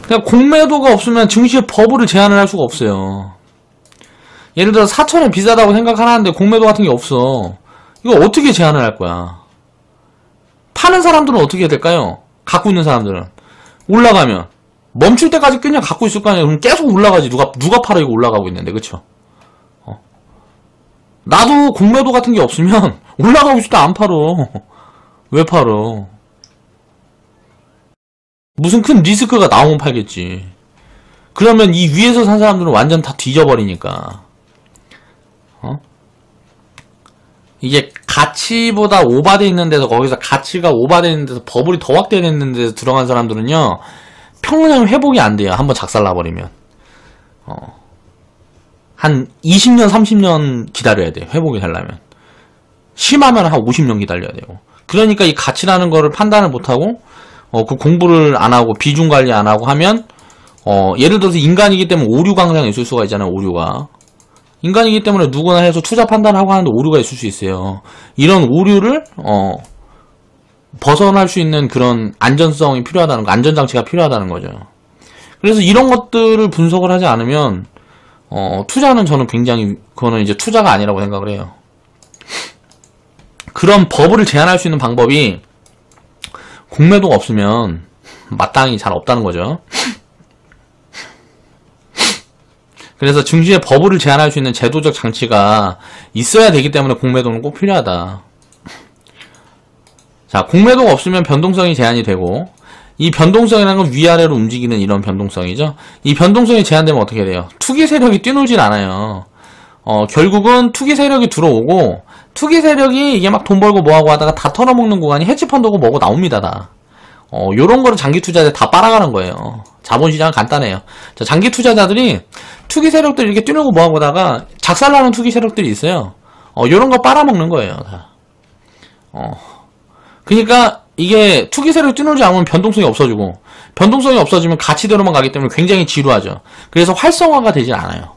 그러니까 공매도가 없으면 증시의 버블을 제한을 할 수가 없어요. 예를 들어 4천원 비싸다고 생각하는데 공매도 같은 게 없어. 이거 어떻게 제한을 할 거야? 파는 사람들은 어떻게 해야 될까요? 갖고 있는 사람들은 올라가면 멈출 때까지 그냥 갖고 있을 거 아니에요. 그럼 계속 올라가지. 누가 팔아? 이거 올라가고 있는데, 그쵸? 나도 공매도 같은 게 없으면 올라가고 있을 때 안 팔어. 왜 팔어? 무슨 큰 리스크가 나오면 팔겠지. 그러면 이 위에서 산 사람들은 완전 다 뒤져버리니까. 이게 가치보다 오바되어 있는 데서, 거기서 가치가 오바되어 있는 데서 버블이 더 확대되어 있는 데서 들어간 사람들은요, 평생 회복이 안 돼요. 한번 작살나버리면. 한 20년, 30년 기다려야 돼. 회복이 되려면. 심하면 한 50년 기다려야 되고. 그러니까 이 가치라는 거를 판단을 못하고, 그 공부를 안 하고, 비중 관리 안 하고 하면, 예를 들어서 인간이기 때문에 오류 광량이 있을 수가 있잖아요, 오류가. 인간이기 때문에 누구나 해서 투자 판단하고 하는데 오류가 있을 수 있어요. 이런 오류를, 벗어날 수 있는 그런 안전성이 필요하다는 거, 안전장치가 필요하다는 거죠. 그래서 이런 것들을 분석을 하지 않으면, 투자는 저는 굉장히, 그거는 이제 투자가 아니라고 생각을 해요. 그런 버블을 제한할 수 있는 방법이 공매도가 없으면 마땅히 잘 없다는 거죠. 그래서 증시의 버블을 제한할 수 있는 제도적 장치가 있어야 되기 때문에 공매도는 꼭 필요하다. 자, 공매도가 없으면 변동성이 제한이 되고, 이 변동성이라는 건 위아래로 움직이는 이런 변동성이죠. 이 변동성이 제한되면 어떻게 돼요? 투기 세력이 뛰놀질 않아요. 결국은 투기 세력이 들어오고, 투기 세력이 이게 막 돈 벌고 뭐하고 하다가 다 털어먹는 구간이 헤지펀드고 뭐고 나옵니다, 다. 요런 거를 장기 투자자들 다 빨아가는 거예요. 자본시장은 간단해요. 자, 장기 투자자들이 투기 세력들 이렇게 뛰놀고 뭐하고 하다가 작살나는 투기 세력들이 있어요. 요런 거 빨아먹는 거예요, 다. 그러니까 이게 투기 세력이 뛰놀지 않으면 변동성이 없어지고, 변동성이 없어지면 가치대로만 가기 때문에 굉장히 지루하죠. 그래서 활성화가 되질 않아요.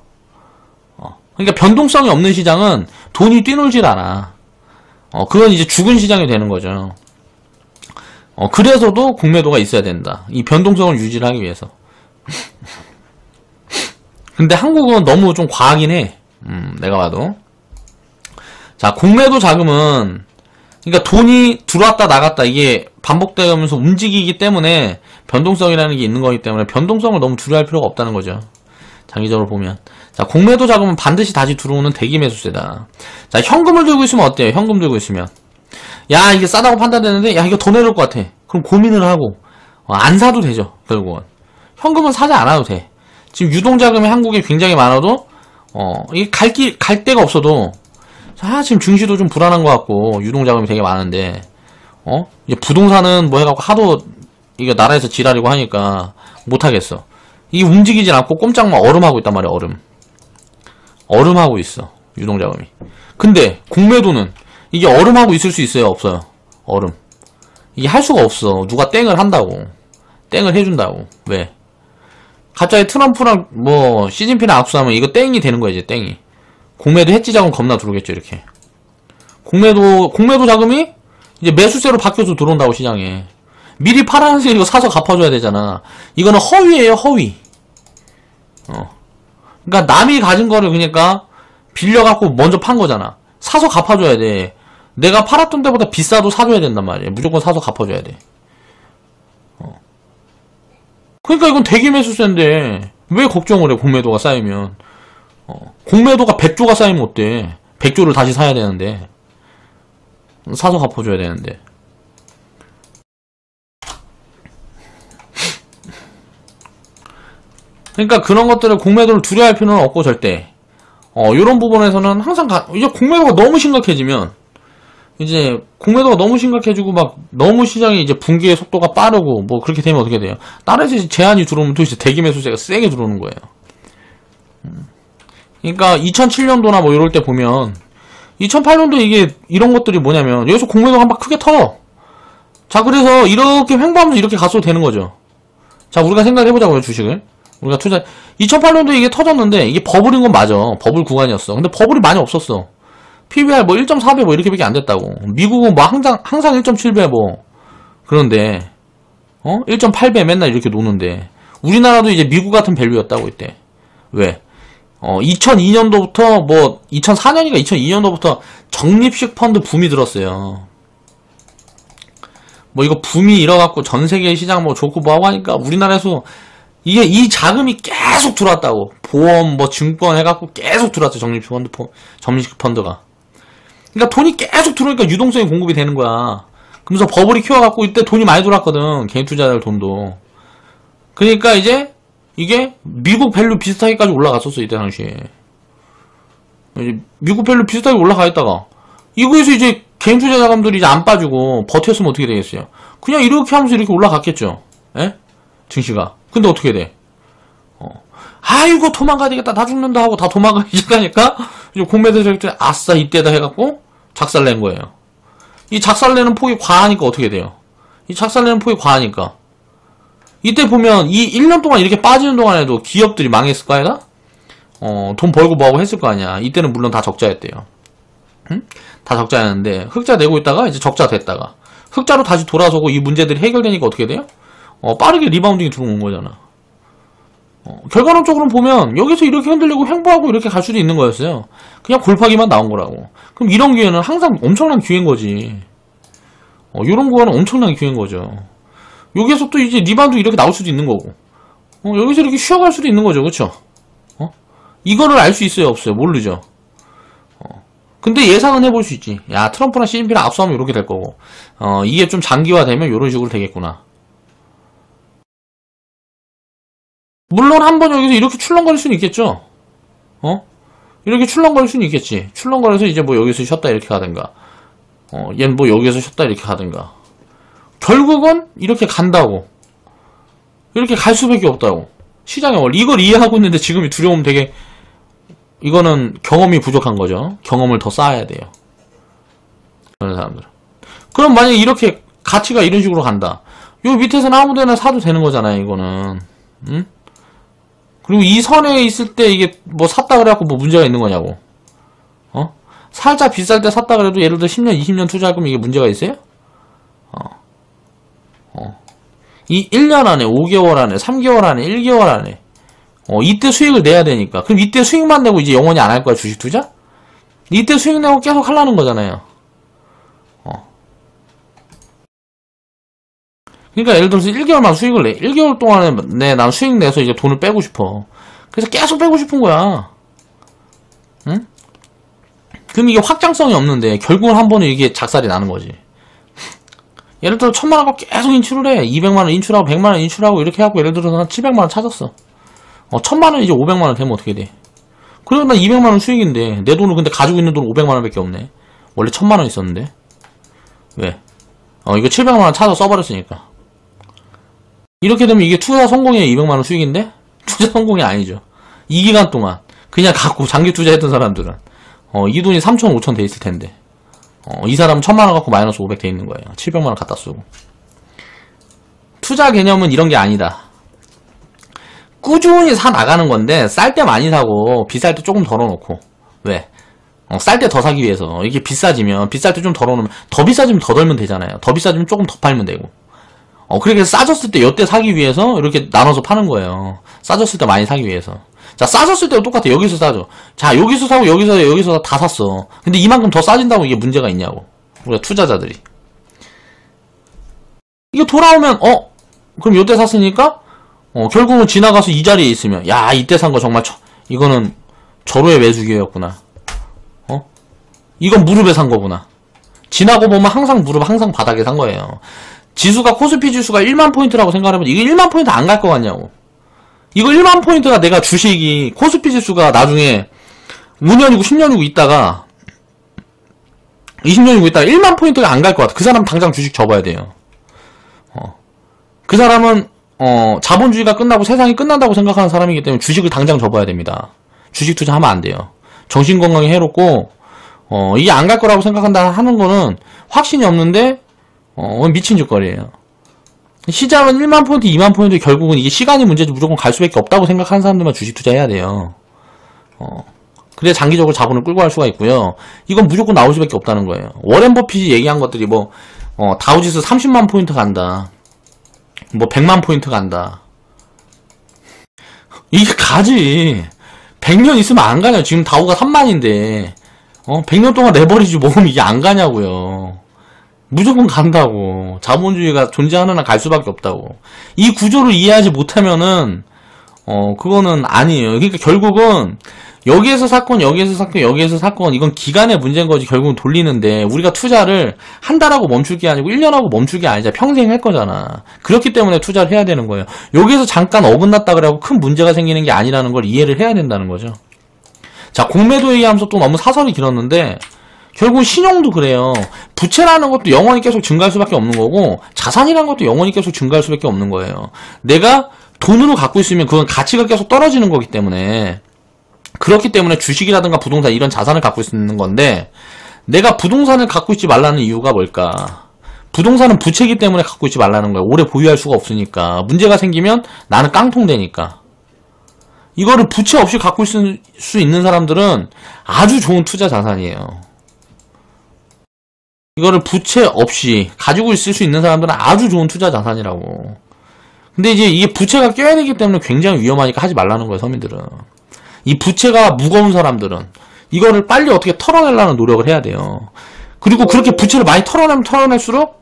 그러니까 변동성이 없는 시장은 돈이 뛰놀질 않아. 그건 이제 죽은 시장이 되는 거죠. 그래서도 공매도가 있어야 된다. 이 변동성을 유지를 하기 위해서. 근데 한국은 너무 좀 과하긴 해. 내가 봐도. 자, 공매도 자금은, 그러니까 돈이 들어왔다 나갔다 이게 반복되면서 움직이기 때문에 변동성이라는 게 있는 거기 때문에 변동성을 너무 두려워할 필요가 없다는 거죠. 장기적으로 보면. 자, 공매도 자금은 반드시 다시 들어오는 대기 매수세다. 자, 현금을 들고 있으면 어때요? 현금 들고 있으면. 야, 이게 싸다고 판단되는데, 야, 이거 더 내려올 것 같아. 그럼 고민을 하고, 안 사도 되죠, 결국은. 현금은 사지 않아도 돼. 지금 유동자금이 한국에 굉장히 많아도, 이게 갈 데가 없어도, 지금 증시도 좀 불안한 것 같고, 유동자금이 되게 많은데, 이제 부동산은 뭐 해갖고 하도, 이게 나라에서 지랄이고 하니까, 못하겠어. 이게 움직이진 않고 꼼짝만 얼음하고 있단 말이야, 얼음. 얼음하고 있어, 유동자금이. 근데, 공매도는, 이게 얼음하고 있을 수 있어요, 없어요? 얼음. 이게 할 수가 없어. 누가 땡을 한다고. 땡을 해준다고. 왜? 갑자기 트럼프랑 뭐 시진핑이랑 악수하면 이거 땡이 되는 거야, 이제 땡이. 공매도 해지 자금 겁나 들어오겠죠, 이렇게. 공매도 자금이 이제 매수세로 바뀌어서 들어온다고, 시장에. 미리 파란색 이거 사서 갚아줘야 되잖아. 이거는 허위예요, 허위. 그러니까 남이 가진 거를 그러니까 빌려갖고 먼저 판 거잖아. 사서 갚아줘야 돼. 내가 팔았던 데보다 비싸도 사줘야 된단 말이야. 무조건 사서 갚아줘야 돼. 그러니까 이건 대기 매수세인데 왜 걱정을 해, 공매도가 쌓이면. 공매도가 100조가 쌓이면 어때? 100조를 다시 사야 되는데. 사서 갚아줘야 되는데. 그러니까 그런 것들을 공매도를 두려워할 필요는 없고, 절대. 요런 부분에서는 항상 이제 공매도가 너무 심각해지면, 이제 공매도가 너무 심각해지고 막 너무 시장이 이제 붕괴의 속도가 빠르고 뭐 그렇게 되면 어떻게 돼요? 다른 제한이 들어오면 또 이제 대기 매수세가 세게 들어오는 거예요. 그러니까 2007년도나 뭐 이럴 때 보면 2008년도 이게 이런 것들이 뭐냐면 여기서 공매도가 막 크게 터져. 자, 그래서 이렇게 횡보하면서 이렇게 갔어도 되는 거죠. 자, 우리가 생각해보자고요, 주식을. 우리가 2008년도에 이게 터졌는데 이게 버블인 건 맞아. 버블 구간이었어. 근데 버블이 많이 없었어. PBR 뭐 1.4배 뭐 이렇게밖에 안 됐다고. 미국은 뭐 항상 1.7배 뭐 그런데 1.8배 맨날 이렇게 노는데 우리나라도 이제 미국 같은 밸류였다고 이때. 왜? 2002년도부터 2004년인가 2002년도부터 적립식 펀드 붐이 들었어요. 뭐 이거 붐이 일어갖고 전 세계 시장 뭐 좋고 뭐하고 하니까 우리나라에서 이게 이 자금이 계속 들어왔다고. 보험 뭐 증권 해갖고 계속 들어왔죠. 적립식 펀드가. 그러니까 돈이 계속 들어오니까 유동성이 공급이 되는 거야. 그러면서 버블이 키워갖고 이때 돈이 많이 들어왔거든. 개인 투자자들 돈도. 그러니까 이제 이게 미국 밸류 비슷하게까지 올라갔었어. 이때 당시에. 미국 밸류 비슷하게 올라가 있다가 이거에서 이제 개인 투자 자금들이 이제 안 빠지고 버텼으면 어떻게 되겠어요? 그냥 이렇게 하면서 이렇게 올라갔겠죠. 예? 증시가. 근데 어떻게 돼? 아이고 도망가야 되겠다. 다 죽는다 하고 다 도망가기 시작하니까 이제 공매도자들이 아싸 이때다 해갖고 작살낸 거예요. 이 작살내는 폭이 과하니까 어떻게 돼요? 이 작살내는 폭이 과하니까 이때 보면 이 1년 동안 이렇게 빠지는 동안에도 기업들이 망했을 거 아니야? 돈 벌고 뭐하고 했을 거 아니야. 이때는 물론 다 적자였대요. 응? 다 적자였는데 흑자 내고 있다가 이제 적자 됐다가 흑자로 다시 돌아서고 이 문제들이 해결되니까 어떻게 돼요? 빠르게 리바운딩이 들어온 거잖아. 결과론적으로 보면 여기서 이렇게 흔들리고 횡보하고 이렇게 갈 수도 있는 거였어요. 그냥 골파기만 나온 거라고. 그럼 이런 기회는 항상 엄청난 기회인 거지. 이런 거는 엄청난 기회인 거죠. 여기에서 또 이제 리바운드 이렇게 나올 수도 있는 거고. 여기서 이렇게 쉬어갈 수도 있는 거죠. 그쵸? 이거를 알 수 있어요? 없어요? 모르죠. 근데 예상은 해볼 수 있지. 야, 트럼프랑 시진핑이랑 압수하면 이렇게 될 거고. 이게 좀 장기화되면 이런 식으로 되겠구나. 물론 한번 여기서 이렇게 출렁거릴 수는 있겠죠. 이렇게 출렁거릴 수는 있겠지. 출렁거려서 이제 뭐 여기서 쉬었다 이렇게 가든가. 얘는 뭐 여기서 쉬었다 이렇게 가든가. 결국은 이렇게 간다고. 이렇게 갈 수밖에 없다고. 시장에 원래 이걸 이해하고 있는데 지금이 두려우면 되게 이거는 경험이 부족한 거죠. 경험을 더 쌓아야 돼요. 그런 사람들은. 그럼 만약에 이렇게 가치가 이런 식으로 간다. 요 밑에서는 아무데나 사도 되는 거잖아요. 이거는. 응? 그리고 이 선에 있을 때 이게 뭐 샀다 그래갖고 뭐 문제가 있는 거냐고. 살짝 비쌀 때 샀다 그래도 예를 들어 10년, 20년 투자할 거면 이게 문제가 있어요? 이 1년 안에, 5개월 안에, 3개월 안에, 1개월 안에 이때 수익을 내야 되니까. 그럼 이때 수익만 내고 이제 영원히 안 할 거야, 주식 투자? 이때 수익 내고 계속 하려는 거잖아요. 그러니까 예를 들어서 1개월만 수익을 내. 1개월 동안에 난 수익 내서 이제 돈을 빼고 싶어. 그래서 계속 빼고 싶은 거야. 응? 그럼 이게 확장성이 없는데 결국은 한 번에 이게 작살이 나는 거지. 예를 들어 1000만 원 갖고 계속 인출을 해. 200만 원 인출하고 100만 원 인출하고 이렇게 하고 예를 들어서 난 700만 원 찾았어. 1000만 원 이제 500만 원 되면 어떻게 돼? 그러면 난 200만 원 수익인데 내 돈을 근데 가지고 있는 돈은 500만 원밖에 없네. 원래 1000만 원 있었는데. 왜? 이거 700만 원 찾아 써버렸으니까. 이렇게 되면 이게 투자 성공이야. 200만 원 수익인데? 투자 성공이 아니죠. 이 기간 동안 그냥 갖고 장기 투자했던 사람들은 이 돈이 3천 5천 돼 있을 텐데 이 사람은 1000만 원 갖고 마이너스 500 돼 있는 거예요. 700만 원 갖다 쓰고. 투자 개념은 이런 게 아니다. 꾸준히 사 나가는 건데 쌀 때 많이 사고 비쌀 때 조금 덜어놓고. 왜? 쌀 때 더 사기 위해서. 이게 비싸지면 비쌀 때 좀 덜어놓으면 더 비싸지면 더 덜면 되잖아요. 더 비싸지면 조금 더 팔면 되고. 그렇게 싸졌을 때 이때 사기 위해서 이렇게 나눠서 파는 거예요. 싸졌을 때 많이 사기 위해서. 자, 싸졌을 때도 똑같아. 여기서 사죠. 자, 여기서 사고 여기서 다 샀어. 근데 이만큼 더 싸진다고 이게 문제가 있냐고. 우리가 투자자들이. 이게 돌아오면 그럼 요때 샀으니까 결국은 지나가서 이 자리에 있으면 야, 이때 산 거 정말 이거는 절호의 매수기였구나. 이건 무릎에 산 거구나. 지나고 보면 항상 항상 바닥에 산 거예요. 지수가 코스피 지수가 1만 포인트라고 생각하면 이게 1만 포인트 안 갈 것 같냐고. 이거 1만 포인트가 내가 주식이 코스피 지수가 나중에 5년이고 10년이고 있다가 20년이고 있다가 1만 포인트가 안 갈 것 같아. 그 사람 당장 주식 접어야 돼요. 그 사람은 자본주의가 끝나고 세상이 끝난다고 생각하는 사람이기 때문에 주식을 당장 접어야 됩니다. 주식 투자하면 안 돼요. 정신건강에 해롭고 이게 안 갈 거라고 생각한다 하는 거는 확신이 없는데 미친 짓거리예요. 시장은 1만 포인트, 2만 포인트 결국은 이게 시간이 문제지 무조건 갈 수밖에 없다고 생각하는 사람들만 주식 투자해야 돼요. 그래야 장기적으로 자본을 끌고 갈 수가 있고요. 이건 무조건 나올 수밖에 없다는 거예요. 워렌 버핏이 얘기한 것들이 다우지수 30만 포인트 간다. 100만 포인트 간다. 이게 가지. 100년 있으면 안 가냐. 지금 다우가 3만인데 100년 동안 내버리지 모으면 이게 안 가냐고요. 무조건 간다고. 자본주의가 존재하는 한 갈 수밖에 없다고. 이 구조를 이해하지 못하면은 그거는 아니에요. 그러니까 결국은 여기에서 사건, 여기에서 사건, 여기에서 사건, 이건 기간의 문제인 거지. 결국은 돌리는데 우리가 투자를 한 달하고 멈출 게 아니고 1년하고 멈출 게 아니잖아. 평생 할 거잖아. 그렇기 때문에 투자를 해야 되는 거예요. 여기에서 잠깐 어긋났다 그래고 큰 문제가 생기는 게 아니라는 걸 이해를 해야 된다는 거죠. 자, 공매도 얘기하면서 또 너무 사설이 길었는데 결국 신용도 그래요. 부채라는 것도 영원히 계속 증가할 수밖에 없는 거고 자산이라는 것도 영원히 계속 증가할 수밖에 없는 거예요. 내가 돈으로 갖고 있으면 그건 가치가 계속 떨어지는 거기 때문에 그렇기 때문에 주식이라든가 부동산 이런 자산을 갖고 있는 건데 내가 부동산을 갖고 있지 말라는 이유가 뭘까? 부동산은 부채이기 때문에 갖고 있지 말라는 거야. 오래 보유할 수가 없으니까. 문제가 생기면 나는 깡통되니까. 이거를 부채 없이 갖고 있을 수 있는 사람들은 아주 좋은 투자 자산이에요. 이거를 부채 없이 가지고 있을 수 있는 사람들은 아주 좋은 투자 자산이라고. 근데 이제 이게 부채가 껴야 되기 때문에 굉장히 위험하니까 하지 말라는 거예요, 서민들은. 이 부채가 무거운 사람들은 이거를 빨리 어떻게 털어내려는 노력을 해야 돼요. 그리고 그렇게 부채를 많이 털어내면 털어낼수록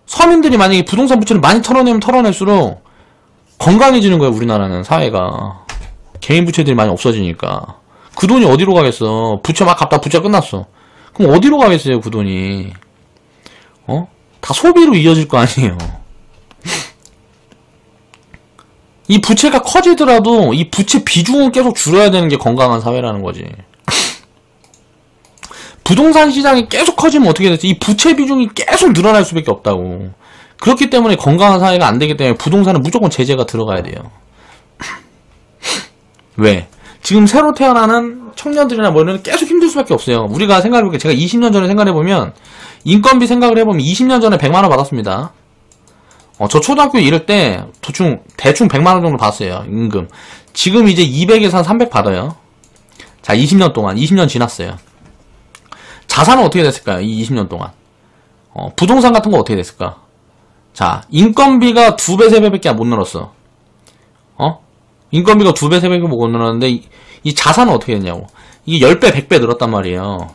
서민들이 만약에 부동산 부채를 많이 털어내면 털어낼수록 건강해지는 거예요, 우리나라는 사회가. 개인 부채들이 많이 없어지니까. 그 돈이 어디로 가겠어. 부채 막 갚다 부채 끝났어. 그럼 어디로 가겠어요, 그 돈이. 다 소비로 이어질 거 아니에요. 이 부채가 커지더라도 이 부채 비중은 계속 줄여야 되는 게 건강한 사회라는 거지. 부동산 시장이 계속 커지면 어떻게 되지? 이 부채 비중이 계속 늘어날 수밖에 없다고. 그렇기 때문에 건강한 사회가 안 되기 때문에 부동산은 무조건 제재가 들어가야 돼요. 왜? 지금 새로 태어나는 청년들이나 뭐 이런 계속 힘들 수밖에 없어요. 우리가 생각해볼게요. 제가 20년 전에 생각해보면 인건비 생각을 해보면 20년 전에 100만원 받았습니다. 저 초등학교 이럴 때 대충 100만원 정도 받았어요. 임금. 지금 이제 200에서 한 300 받아요. 자, 20년 동안 20년 지났어요. 자산은 어떻게 됐을까요? 이 20년 동안 부동산 같은 거 어떻게 됐을까? 자, 인건비가 2배 3배밖에 못 늘었어. 인건비가 2배 3배밖에 못 늘었는데 이 자산은 어떻게 됐냐고. 이게 10배 100배 늘었단 말이에요.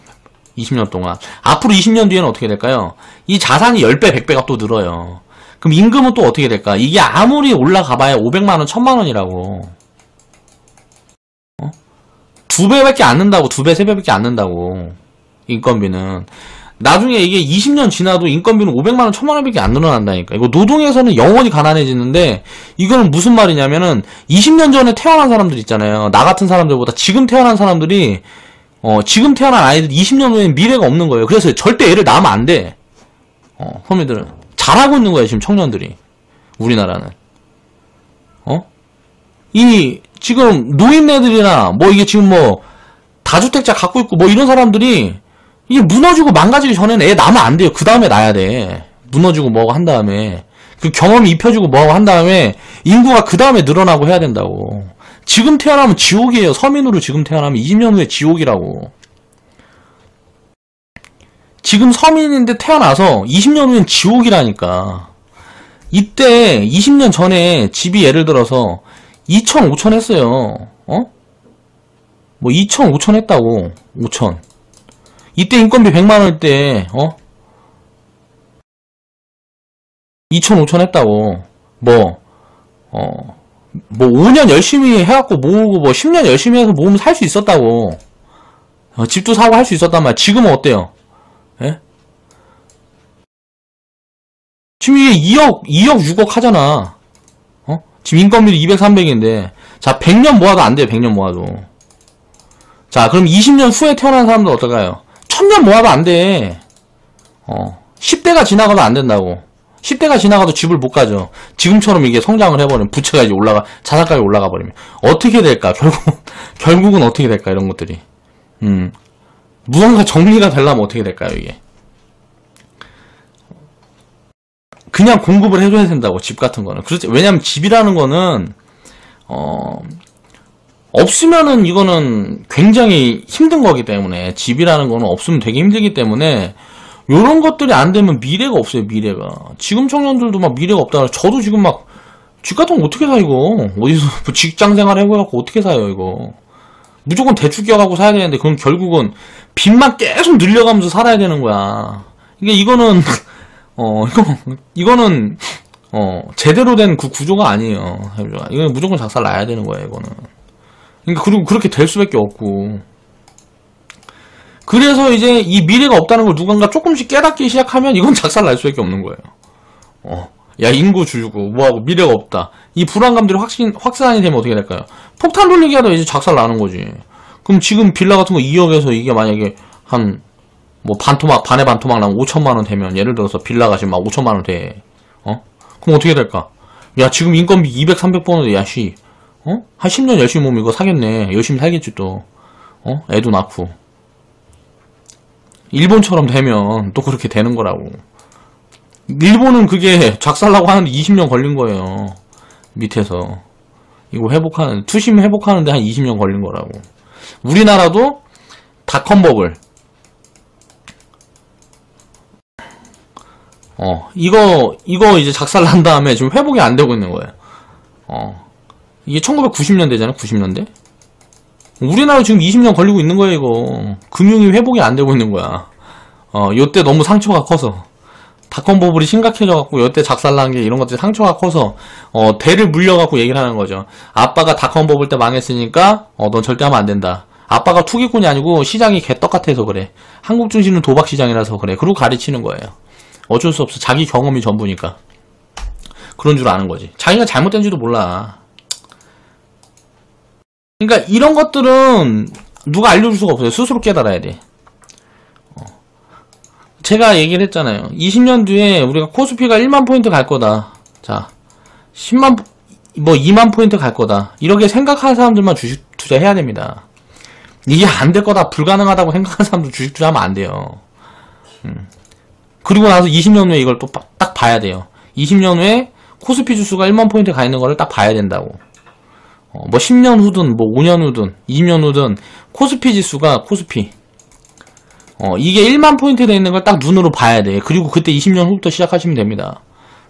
20년 동안. 앞으로 20년 뒤에는 어떻게 될까요? 이 자산이 10배 100배가 또 늘어요. 그럼 임금은 또 어떻게 될까? 이게 아무리 올라가봐야 500만원 1000만원이라고. 2배밖에 안 는다고. 2배 3배밖에 안 는다고. 인건비는. 나중에 이게 20년 지나도 인건비는 500만원 1000만원밖에 안 늘어난다니까. 이거 노동에서는 영원히 가난해지는데 이거는 무슨 말이냐면은 20년 전에 태어난 사람들 있잖아요. 나 같은 사람들보다 지금 태어난 사람들이 지금 태어난 아이들 20년 후에는 미래가 없는 거예요. 그래서 절대 애를 낳으면 안 돼. 서민들은 잘하고 있는 거예요, 지금 청년들이. 우리나라는. 이 지금 노인네들이나 뭐 이게 지금 뭐 다주택자 갖고 있고 뭐 이런 사람들이 이게 무너지고 망가지기 전에는 애 낳으면 안 돼요. 그 다음에 낳아야 돼. 무너지고 뭐하고 한 다음에 그 경험이 입혀지고 뭐하고 한 다음에 인구가 그 다음에 늘어나고 해야 된다고. 지금 태어나면 지옥이에요. 서민으로 지금 태어나면 20년 후에 지옥이라고. 지금 서민인데 태어나서 20년 후엔 지옥이라니까. 이때 20년 전에 집이 예를 들어서 2천 5천 했어요. 뭐 2천 5천 했다고. 5천. 이때 인건비 100만원일 때 2천 5천 했다고. 뭐 5년 열심히 해갖고 모으고 뭐 10년 열심히 해서 모으면 살 수 있었다고. 집도 사고 할 수 있었단 말이야. 지금은 어때요? 예? 지금 이게 2억 6억 하잖아. 지금 인건비도 200, 300인데 자 100년 모아도 안 돼요. 100년 모아도. 자 그럼 20년 후에 태어난 사람들 어떨까요? 1000년 모아도 안 돼. 10대가 지나가도 안 된다고. 10대가 지나가도 집을 못 가죠. 지금처럼 이게 성장을 해버리면 부채가 이제 자산가격이 올라가 버리면 어떻게 될까? 결국은 어떻게 될까? 이런 것들이. 무언가 정리가 되려면 어떻게 될까요? 이게. 그냥 공급을 해줘야 된다고. 집 같은 거는. 그렇지. 왜냐면 집이라는 거는 없으면은 이거는 굉장히 힘든 거기 때문에. 집이라는 거는 없으면 되게 힘들기 때문에 요런 것들이 안 되면 미래가 없어요. 미래가. 지금 청년들도 막 미래가 없다. 저도 지금 막 집 같은 거 어떻게 사, 이거? 어디서, 뭐 직장 생활 해보갖고 어떻게 사요, 이거? 무조건 대출 껴갖고 사야 되는데, 그럼 결국은 빚만 계속 늘려가면서 살아야 되는 거야. 이게, 이거는, 이거는, 제대로 된 구조가 아니에요. 이건 무조건 작살 나야 되는 거예요, 이거는. 그러니까, 그리고 그렇게 될 수밖에 없고. 그래서 이제 이 미래가 없다는 걸 누군가 조금씩 깨닫기 시작하면 이건 작살 날 수밖에 없는 거예요. 야, 인구 줄고, 뭐하고, 미래가 없다. 이 불안감들이 확산이 되면 어떻게 될까요? 폭탄 돌리기 하다 이제 작살 나는 거지. 그럼 지금 빌라 같은 거 2억에서 이게 만약에 반의 반토막 나면 5천만원 되면, 예를 들어서 빌라가 지금 막 5천만원 돼. 그럼 어떻게 될까? 야, 지금 인건비 200, 300 버는데, 야, 한 10년 열심히 모으면 이거 사겠네. 열심히 살겠지, 또. 애도 낳고. 일본처럼 되면 또 그렇게 되는 거라고. 일본은 그게 작살나고 하는데 20년 걸린 거예요. 밑에서. 이거 투심 회복하는데 한 20년 걸린 거라고. 우리나라도 닷컴버블. 이거 이제 작살난 다음에 지금 회복이 안 되고 있는 거예요. 이게 1990년대잖아, 90년대? 우리나라 지금 20년 걸리고 있는 거예요, 이거. 금융이 회복이 안 되고 있는 거야. 요때 너무 상처가 커서. 닷컴버블이 심각해져갖고, 요때 작살난 게 이런 것들이 상처가 커서, 대를 물려갖고 얘기를 하는 거죠. 아빠가 닷컴버블 때 망했으니까, 넌 절대 하면 안 된다. 아빠가 투기꾼이 아니고 시장이 개떡 같아서 그래. 한국 증시는 도박 시장이라서 그래. 그러고 가르치는 거예요. 어쩔 수 없어. 자기 경험이 전부니까. 그런 줄 아는 거지. 자기가 잘못된지도 몰라. 그러니까 이런 것들은 누가 알려줄 수가 없어요. 스스로 깨달아야 돼. 제가 얘기를 했잖아요. 20년 뒤에 우리가 코스피가 1만 포인트 갈 거다. 자, 2만 포인트 갈 거다. 이렇게 생각하는 사람들만 주식 투자해야 됩니다. 이게 안 될 거다, 불가능하다고 생각하는 사람들 주식 투자하면 안 돼요. 그리고 나서 20년 후에 이걸 또 딱 봐야 돼요. 20년 후에 코스피 지수가 1만 포인트 가 있는 거를 딱 봐야 된다고. 10년 후든 5년 후든 20년 후든 코스피 지수가 이게 1만 포인트 돼 있는 걸 딱 눈으로 봐야 돼. 그리고 그때 20년 후부터 시작하시면 됩니다.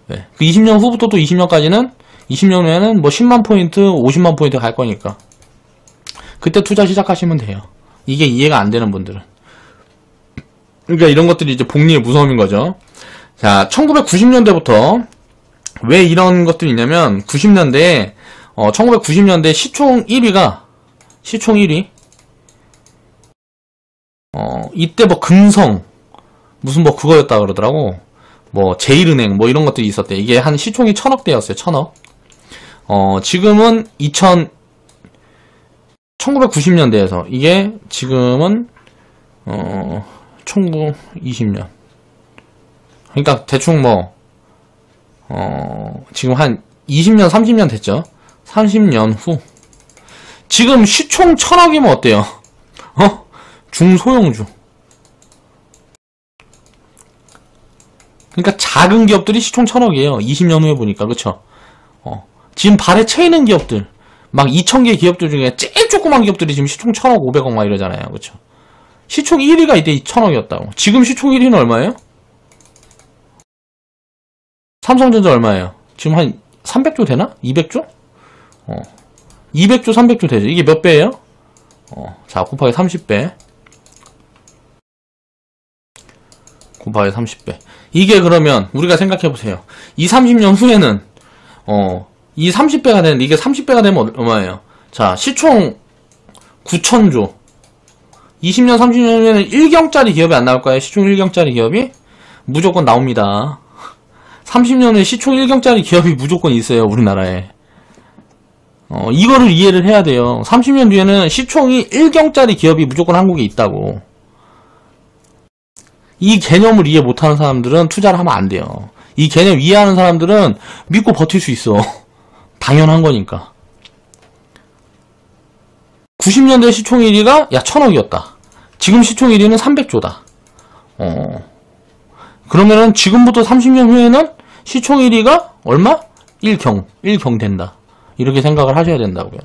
네. 그 20년 후부터 또 20년까지는 20년 후에는 10만 포인트, 50만 포인트 갈 거니까 그때 투자 시작하시면 돼요. 이게 이해가 안 되는 분들은. 그러니까 이런 것들이 이제 복리의 무서움인 거죠. 자, 1990년대부터 왜 이런 것들이 있냐면 90년대에 1990년대 시총 1위 이때 금성 무슨 그거였다 그러더라고. 제일은행 이런 것들이 있었대. 이게 한 시총이 1000억대였어요. 1000억. 지금은 1990년대에서 이게 지금은 1920년. 그러니까 대충 지금 한 20년, 30년 됐죠. 30년 후. 지금 시총 1000억이면 어때요? 중소형주. 그러니까 작은 기업들이 시총 1000억이에요. 20년 후에 보니까, 그쵸? 지금 발에 채이는 기업들, 막 2000개 기업들 중에 제일 조그만 기업들이 지금 시총 1000억, 500억 막 이러잖아요. 그쵸? 시총 1위가 이때 1000억이었다고. 지금 시총 1위는 얼마예요? 삼성전자 얼마예요? 지금 한 300조 되나? 200조? 200조, 300조 되죠. 이게 몇 배예요? 자, 곱하기 30배. 곱하기 30배. 이게 그러면 우리가 생각해보세요. 이 30년 후에는 이 30배가 되는데 이게 30배가 되면 얼마예요? 자, 시총 9천조. 20년, 30년 후에는 1경짜리 기업이 안 나올까요? 시총 1경짜리 기업이? 무조건 나옵니다. 30년 후에 시총 1경짜리 기업이 무조건 있어요, 우리나라에. 이거를 이해를 해야 돼요. 30년 뒤에는 시총이 1경짜리 기업이 무조건 한국에 있다고. 이 개념을 이해 못하는 사람들은 투자를 하면 안 돼요. 이 개념 이해하는 사람들은 믿고 버틸 수 있어. 당연한 거니까. 90년대 시총 1위가 1000억이었다. 지금 시총 1위는 300조다. 그러면은 지금부터 30년 후에는 시총 1위가 얼마? 1경 된다. 이렇게 생각을 하셔야 된다고요.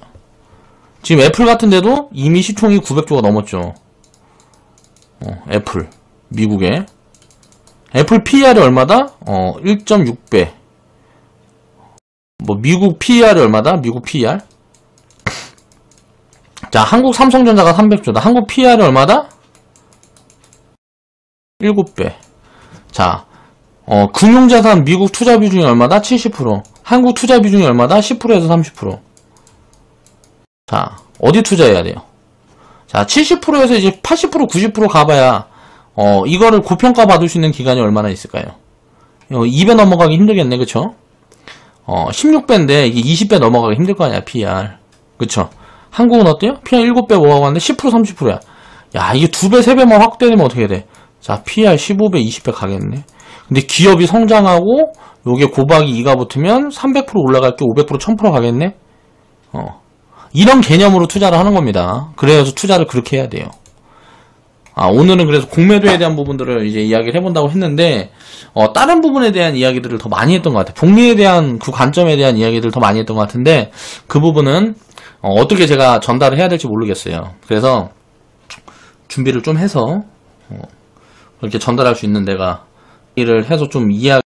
지금 애플 같은 데도 이미 시총이 900조가 넘었죠. 애플. 미국에. 애플 PER이 얼마다? 1.6배. 뭐 미국 PER이 얼마다? 미국 PER? 자, 한국 삼성전자가 300조다. 한국 PER이 얼마다? 7배. 자, 금융자산 미국 투자 비중이 얼마다? 70%. 한국 투자 비중이 얼마다? 10%에서 30%. 자, 어디 투자해야 돼요? 자, 70%에서 이제 80%, 90% 가봐야, 이거를 고평가 받을 수 있는 기간이 얼마나 있을까요? 2배 넘어가기 힘들겠네, 그쵸? 16배인데, 이게 20배 넘어가기 힘들 거 아니야, PER. 그쵸? 한국은 어때요? PER 7배 뭐하고 하는데 10%, 30%야. 야, 이게 2배, 3배만 확대되면 어떻게 돼? 자, PER 15배, 20배 가겠네. 근데 기업이 성장하고, 요게 곱하기 2가 붙으면 300% 올라갈 게 500%, 1000% 가겠네? 이런 개념으로 투자를 하는 겁니다. 그래서 투자를 그렇게 해야 돼요. 오늘은 그래서 공매도에 대한 부분들을 이제 이야기를 해본다고 했는데, 다른 부분에 대한 이야기들을 더 많이 했던 것 같아요. 복리에 대한 그 관점에 대한 이야기들을 더 많이 했던 것 같은데, 그 부분은, 어떻게 제가 전달을 해야 될지 모르겠어요. 그래서, 준비를 좀 해서, 그렇게 전달할 수 있는 데가, 일을 해서 좀 이야기